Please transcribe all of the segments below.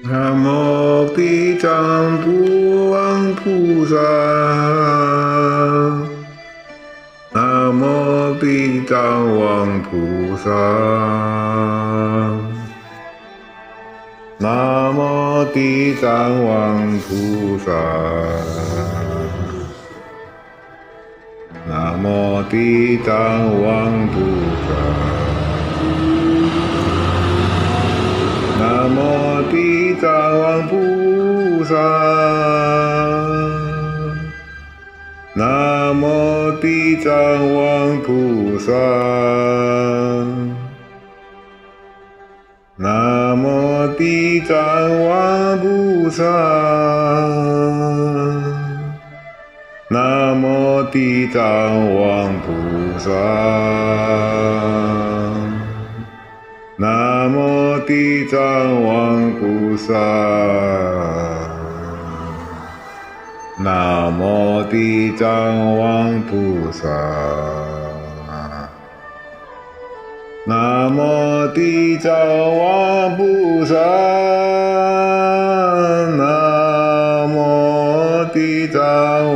南无地藏王菩萨，南无地藏王菩萨，南无地藏王菩萨，南无地藏王菩萨。南无地藏王菩萨，南无地藏王菩萨，南无地藏王菩萨，南无地藏王菩萨。南无地藏王菩萨，南无地藏王菩萨，南无地藏王菩萨，南无地藏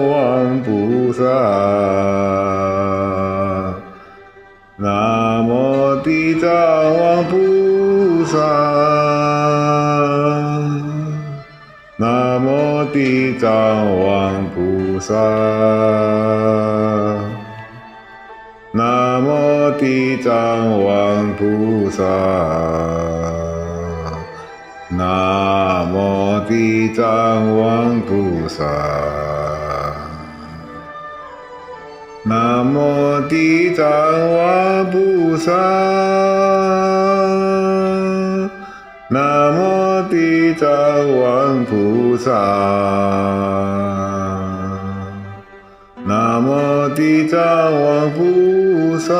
王菩萨。南无地藏王菩萨，南无地藏王菩萨，南无地藏王菩萨，南无地藏王菩萨。南无地藏王菩萨，南无地藏王菩萨，南无地藏王菩萨，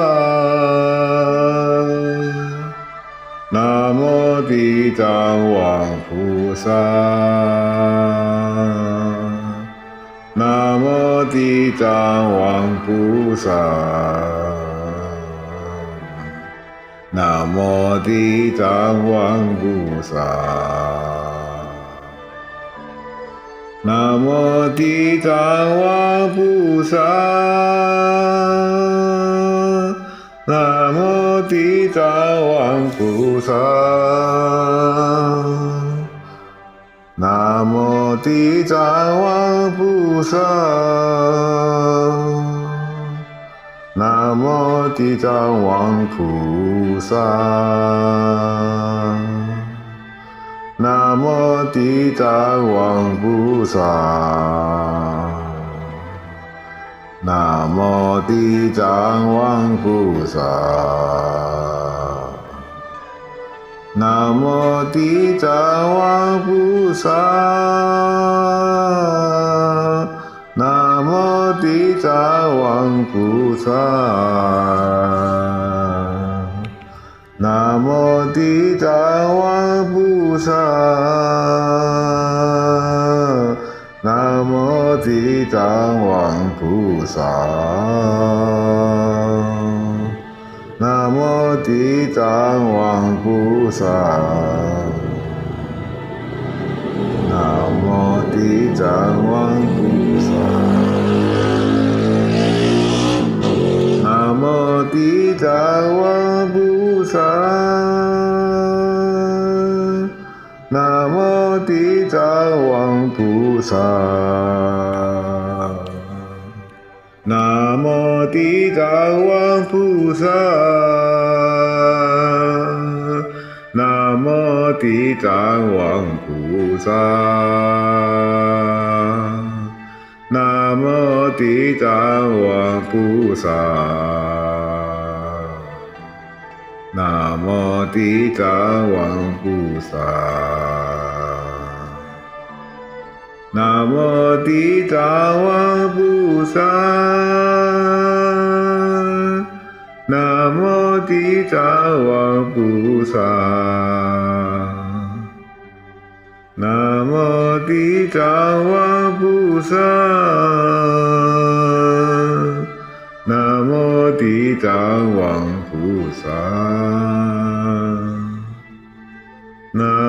南无地藏王菩萨。南无地藏王菩萨，南无地藏王菩萨，南无地藏王菩萨，南无地藏王菩萨。南无地藏王菩萨，南无地藏王菩萨，南无地藏王菩萨，南无地藏王菩萨。南无地藏王菩萨，南无地藏王菩萨，南无地藏王菩萨，南无地藏王菩萨。南无地藏王菩萨，南无地藏王菩萨，南无地藏王菩萨，南无地藏王菩萨。南无地藏王菩萨，南无地藏王菩萨，南无地藏王菩萨，南无地藏王菩萨。南无地藏王菩萨，南无地藏王菩萨，南无地藏王菩萨，南无地藏王菩萨，南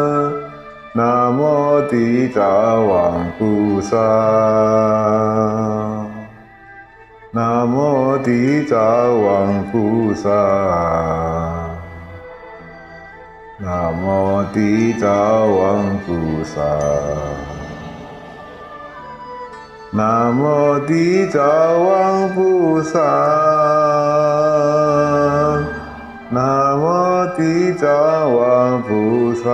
南无地藏王菩萨，南无地藏王菩萨，南无地藏王菩萨，南无地藏王菩萨，南无地藏王菩萨，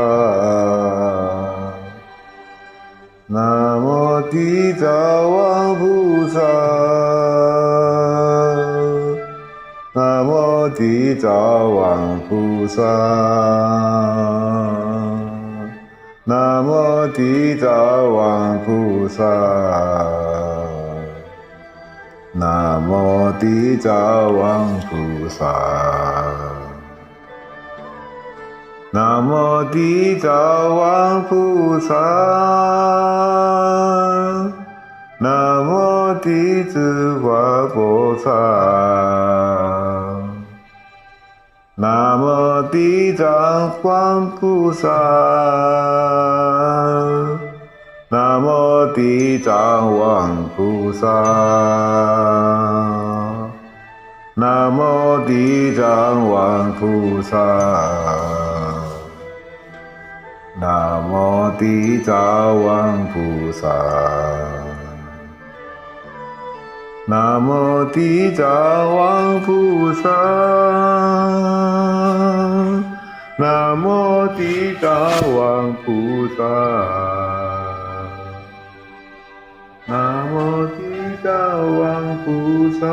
南无地藏王菩萨，南无地藏王菩萨，南无地藏王菩萨，南无地藏王菩萨，南无地藏王菩萨，南无地藏王菩萨，南无地藏王菩萨，南无地藏王菩萨，南无地藏王菩萨，南无地藏王菩萨，南无地藏王菩萨，南无地藏王菩萨，南无地藏王菩萨。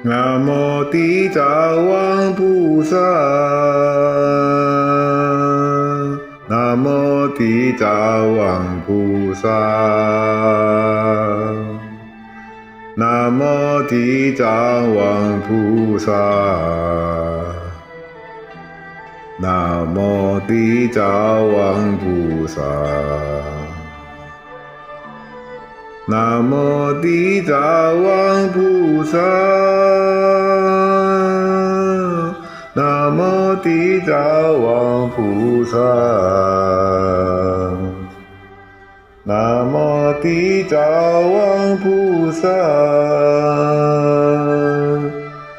南无地藏王菩萨，南无地藏王菩萨，南无地藏王菩萨，南无地藏王菩萨，南无地藏王菩萨，南无地藏王菩萨，南无地藏王菩萨，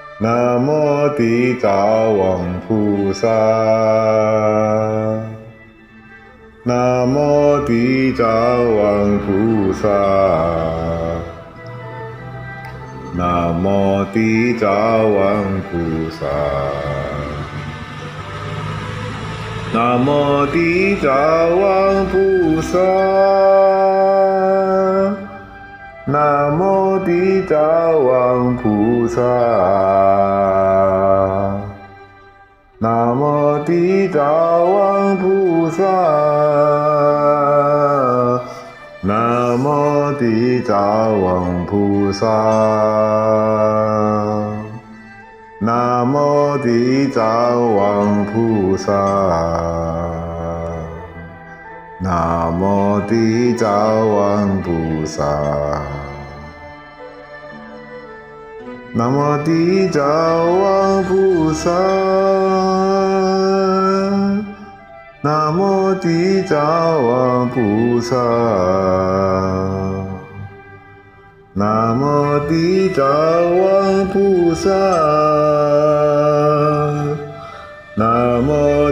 南无地藏王菩萨，南无地藏王菩萨，南无地藏王菩萨，南无地藏王菩萨，南无地藏王菩萨，南无地藏王菩萨，南无地藏王菩萨，南无地藏王菩萨，南无地藏王菩萨，南无地藏王菩萨，南无地藏王菩萨，南无地藏王菩萨，南无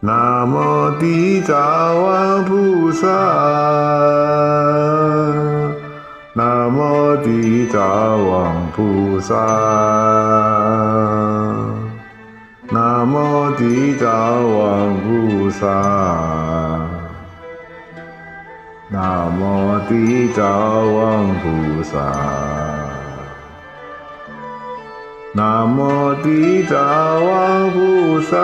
南无地藏王菩萨，南无地藏王菩萨，南无地藏王菩萨，南无地藏王菩萨，南无地藏王菩萨，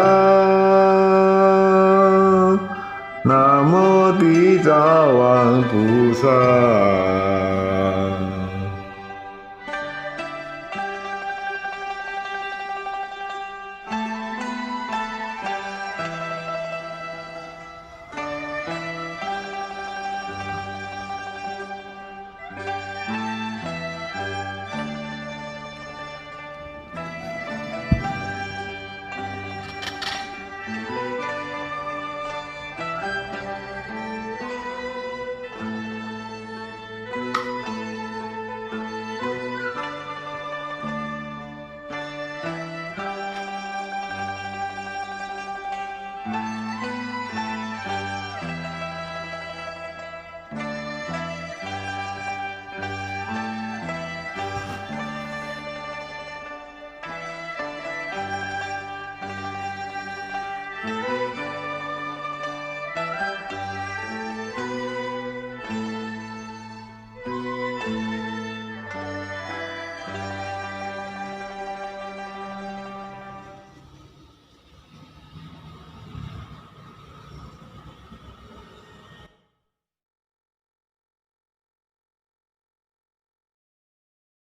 南无地藏王菩萨。